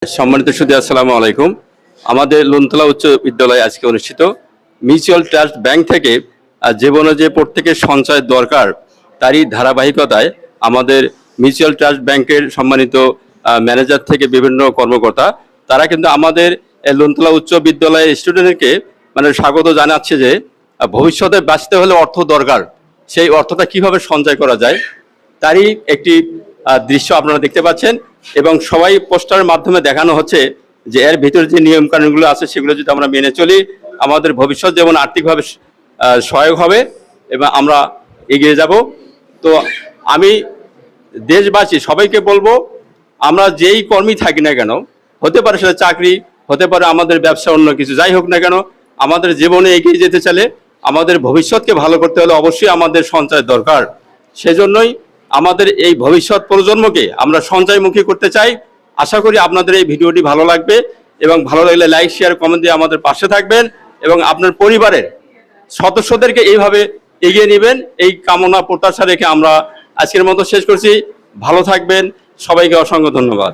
সম্মানিত সুধী, আসসালামু আলাইকুম। আমাদের লুনতলা উচ্চ বিদ্যালয়ে আজকে অনুষ্ঠিত মিউচুয়াল ট্রাস্ট ব্যাংক থেকে জীবনে যে প্রত্যেকের সঞ্চয় দরকার তারই ধারাবাহিকতায় আমাদের মিউচুয়াল ট্রাস্ট ব্যাংকের সম্মানিত ম্যানেজার থেকে বিভিন্ন কর্মকর্তা তারা কিন্তু আমাদের লুনতলা উচ্চ বিদ্যালয়ের স্টুডেন্টকে মানে স্বাগত জানাচ্ছে যে ভবিষ্যতে বাঁচতে হলে অর্থ দরকার, সেই অর্থটা কিভাবে সঞ্চয় করা যায় তারই একটি দৃশ্য আপনারা দেখতে পাচ্ছেন এবং সবাই পোস্টারের মাধ্যমে দেখানো হচ্ছে যে এর ভিতরে যে নিয়ম কানুনগুলো আছে সেগুলো যদি আমরা মেনে চলি আমাদের ভবিষ্যৎ যেমন আর্থিকভাবে সহায়ক হবে এবং আমরা এগিয়ে যাব। তো আমি দেশবাসী সবাইকে বলবো, আমরা যেই কর্মী থাকি না কেন, হতে পারে সেটা চাকরি, হতে পারে আমাদের ব্যবসা, অন্য কিছু, যাই হোক না কেন, আমাদের জীবনে এগিয়ে যেতে চাইলে আমাদের ভবিষ্যৎকে ভালো করতে হলে অবশ্যই আমাদের সঞ্চয় দরকার। সেজন্যই আমাদের এই ভবিষ্যৎ প্রজন্মকে আমরা সঞ্চয়মুখী করতে চাই। আশা করি আপনাদের এই ভিডিওটি ভালো লাগবে এবং ভালো লাগলে লাইক, শেয়ার, কমেন্ট দিয়ে আমাদের পাশে থাকবেন এবং আপনার পরিবারের সদস্যদেরকে এইভাবে এগিয়ে নেবেন, এই কামনা প্রত্যাশা রেখে আমরা আজকের মতো শেষ করছি। ভালো থাকবেন, সবাইকে অসংখ্য ধন্যবাদ।